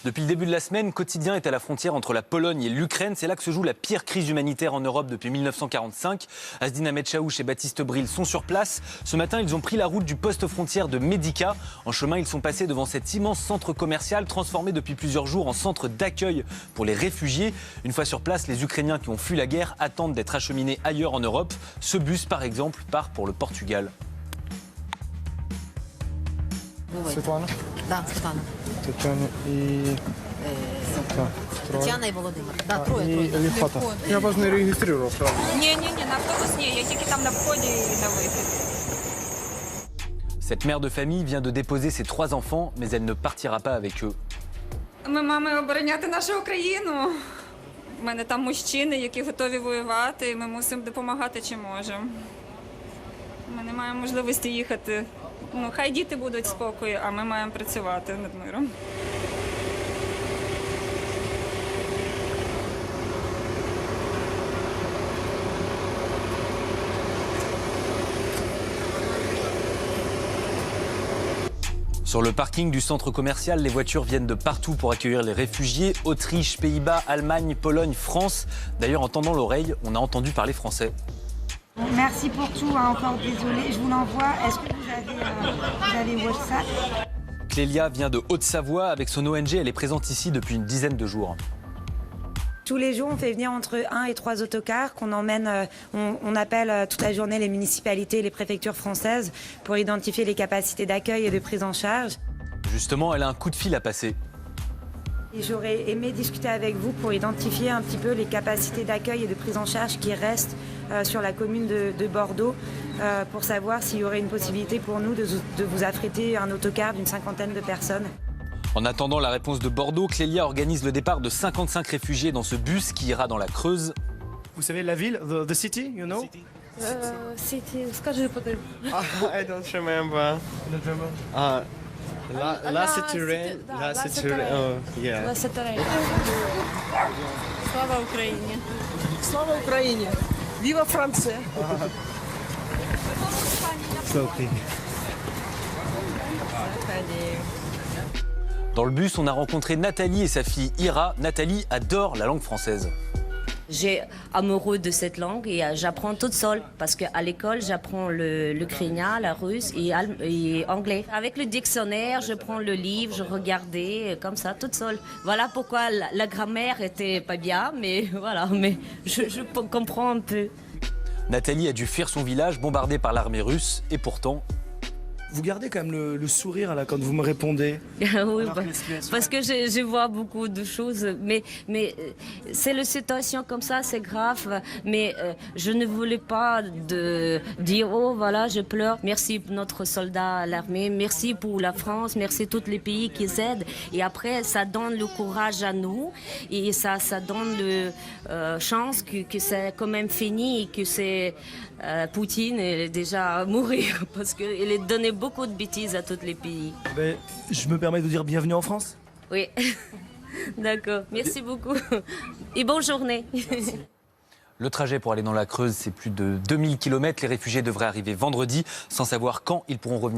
Depuis le début de la semaine, Quotidien est à la frontière entre la Pologne et l'Ukraine. C'est là que se joue la pire crise humanitaire en Europe depuis 1945. Asdin Ahmed Chaouch et Baptiste Bril sont sur place. Ce matin, ils ont pris la route du poste frontière de Medica. En chemin, ils sont passés devant cet immense centre commercial transformé depuis plusieurs jours en centre d'accueil pour les réfugiés. Une fois sur place, les Ukrainiens qui ont fui la guerre attendent d'être acheminés ailleurs en Europe. Ce bus, par exemple, part pour le Portugal. Світлана? Да, Світлана. Тетяна і... Тетяна і Володимир. Да, І троє. хата. Я вас не реєстрував, правда? Ні, на автобус ні, я тільки там на вході і на вихід. Cette mère de famille vient de déposer ses 3 enfants, mais elle ne partira pas avec eux. Ми маємо обороняти нашу Україну. У мене там мужчини, які готові воювати, і ми мусимо допомагати, чи можемо. Ми не маємо можливості їхати. Ну, хай діти будуть в спокої, а ми маємо працювати над миром. Sur le parking du centre commercial, les voitures viennent de partout pour accueillir les réfugiés. Autriche, Pays-Bas, Allemagne, Pologne, France. D'ailleurs, en tendant l'oreille, on a entendu parler français. Merci pour tout, hein, encore désolé, je vous l'envoie. Est-ce que vous avez WhatsApp? Clélia vient de Haute-Savoie. Avec son ONG, elle est présente ici depuis une dizaine de jours. Tous les jours, on fait venir entre 1 et 3 autocars qu'on emmène, on appelle toute la journée les municipalités et les préfectures françaises pour identifier les capacités d'accueil et de prise en charge. Justement, elle a un coup de fil à passer. Et j'aurais aimé discuter avec vous pour identifier un petit peu les capacités d'accueil et de prise en charge qui restent sur la commune de Bordeaux pour savoir s'il y aurait une possibilité pour nous de vous affréter un autocar d'une 50aine de personnes. En attendant la réponse de Bordeaux, Clélia organise le départ de 55 réfugiés dans ce bus qui ira dans la Creuse. Vous savez la ville, the city, you know? City, скажи подивись. I don't remember. La City. Oh, yeah. Слава Україні. Слава Україні. Віва Франція. Слава Україні. Dans le bus, on a rencontré Nathalie et sa fille Ira. Nathalie adore la langue française. J'ai amoureux de cette langue et j'apprends toute seule parce qu'à l'école j'apprends l'ukrainien, la russe et anglais. Avec le dictionnaire, je prends le livre, je regardais comme ça toute seule. Voilà pourquoi la grammaire était pas bien, mais voilà, mais je comprends un peu. Nathalie a dû fuir son village bombardé par l'armée russe et pourtant... Vous gardez quand même le sourire là quand vous me répondez. Oui, parce que je vois beaucoup de choses, mais c'est la situation comme ça, c'est grave, mais je ne voulais pas dire oh voilà je pleure. Merci pour notre soldat à l'armée, merci pour la France, merci tous les pays qui aident et après ça donne le courage à nous et ça donne le chance que c'est quand même fini et que c'est Poutine est déjà mourir parce qu'il a donné beaucoup de bêtises à tous les pays. Ben, je me permets de vous dire bienvenue en France. Oui, d'accord. Merci beaucoup. Et bonne journée. Le trajet pour aller dans la Creuse, c'est plus de 2000 km. Les réfugiés devraient arriver vendredi, sans savoir quand ils pourront revenir.